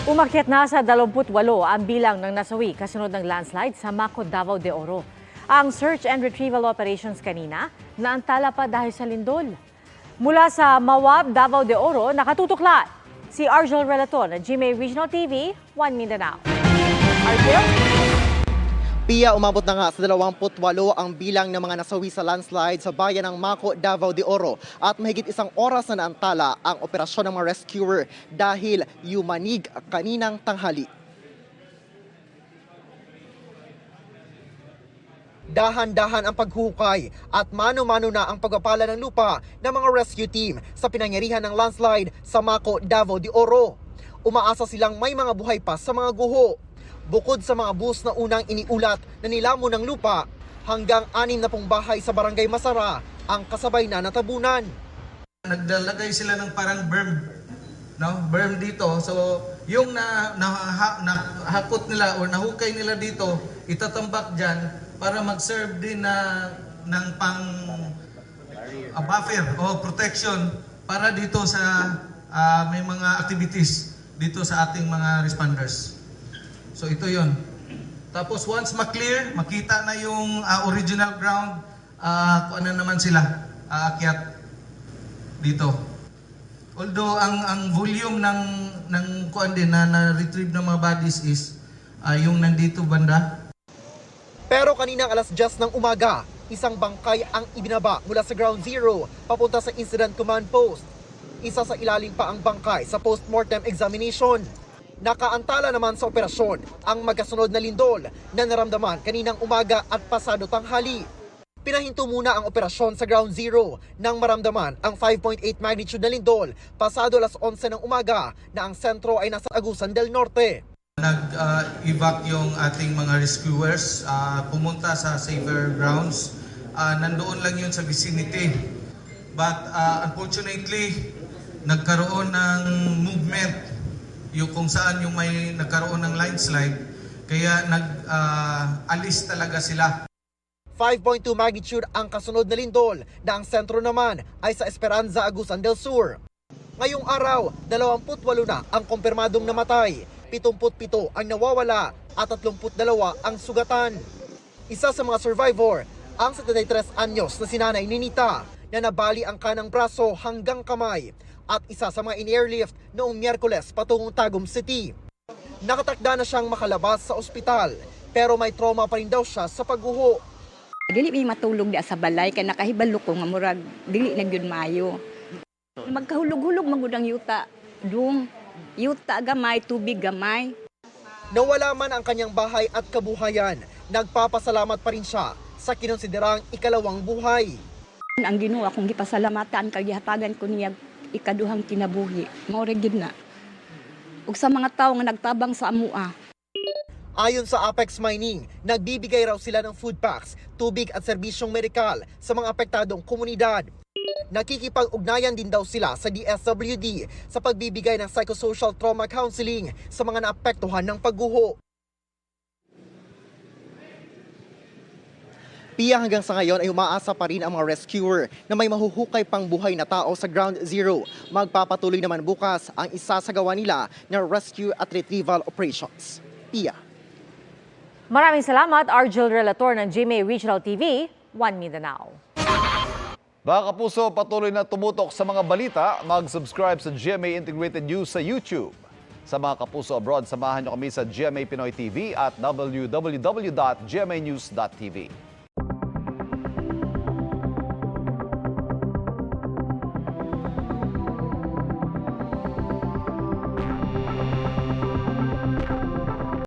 Umakyat na sa 28 ang bilang ng nasawi kasunod ng landslide sa Maco, Davao de Oro. Ang search and retrieval operations kanina naantala pa dahil sa lindol. Mula sa Mawab, Davao de Oro, nakatutukla si Argel Relator ng GMA Regional TV, 1 Mindanao. Argel? Pia, umabot na nga sa 28 ang bilang ng mga nasawi sa landslide sa bayan ng Maco, Davao de Oro at mahigit isang oras na naantala ang operasyon ng mga rescuer dahil yumanig kaninang tanghali. Dahan-dahan ang paghuhukay at mano-mano na ang pagpapala ng lupa ng mga rescue team sa pinangyarihan ng landslide sa Maco, Davao de Oro. Umaasa silang may mga buhay pa sa mga guho. Bukod sa mga bus na unang iniulat na nilamon ng lupa, hanggang 60 bahay sa Barangay Masara ang kasabay na natabunan. Naglalagay sila ng parang berm, no? Berm dito. So, yung nahakot nila o nahukay nila dito, itatambak dyan para mag-serve din ng pang buffer o protection para dito sa may mga activities dito sa ating mga responders. So ito yon. Tapos once maklear, makita na yung original ground, kung ano naman sila aakyat dito. Although ang volume ng kuan din na retrieve ng mga bodies is yung nandito banda. Pero kaninang alas 10 ng umaga, isang bangkay ang ibinaba mula sa Ground Zero papunta sa Incident Command Post. Isa sa ilalim pa ang bangkay sa post-mortem examination. Nakaantala naman sa operasyon ang magkasunod na lindol na naramdaman kaninang umaga at pasado tanghali. Pinahinto muna ang operasyon sa Ground Zero nang maramdaman ang 5.8 magnitude na lindol pasado alas 11 ng umaga na ang sentro ay nasa Agusan del Norte. Nag-evac yung ating mga rescuers, pumunta sa safer grounds. Nandoon lang yun sa vicinity. But unfortunately, nagkaroon ng movement yung kung saan yung may nagkaroon ng landslide, kaya nag-alis talaga sila. 5.2 magnitude ang kasunod na lindol na ang sentro naman ay sa Esperanza, Agusan del Sur. Ngayong araw, 28 na ang kumpirmadong namatay, 77 ang nawawala at 32 ang sugatan. Isa sa mga survivor, ang 73 anyos na sinanay ni Nita na nabali ang kanang braso hanggang kamay at isa sa mga in-airlift noong Miyerkules patungong Tagum City. Nakatakda na siyang makalabas sa ospital pero may trauma pa rin daw siya sa pagguho. Dili may matulog di sa balay kay nakahibalo ko nga murag dili na gyud maayo. Magkahulog-hulog magud ang yuta. Dung yuta gamay, tubig gamay. Nawala man ang kanyang bahay at kabuhayan, nagpapasalamat pa rin siya sa kinonsiderang ikalawang buhay. Ang Ginoo akong gipasalamatan kay gihatagan ko niya ikaduhang kinabuhi. Mao ra gyud na. Ug sa mga tawo nga nagtabang sa amua. Ayon sa Apex Mining, nagbibigay raw sila ng food packs, tubig at serbisyong medikal sa mga apektadong komunidad. Nakikipag-ugnayan din daw sila sa DSWD sa pagbibigay ng psychosocial trauma counseling sa mga naapektuhan ng pagguho. Pia, hanggang sa ngayon ay umaasa pa rin ang mga rescuer na may mahuhukay pang buhay na tao sa Ground Zero. Magpapatuloy naman bukas ang isasagawa nila ng rescue at retrieval operations. Pia. Maraming salamat, Argel Relator ng GMA Regional TV, 1 Mindanao. Mga kapuso, patuloy na tumutok sa mga balita. Mag-subscribe sa GMA Integrated News sa YouTube. Sa mga kapuso abroad, samahan niyo kami sa GMA Pinoy TV at www.gmanews.tv.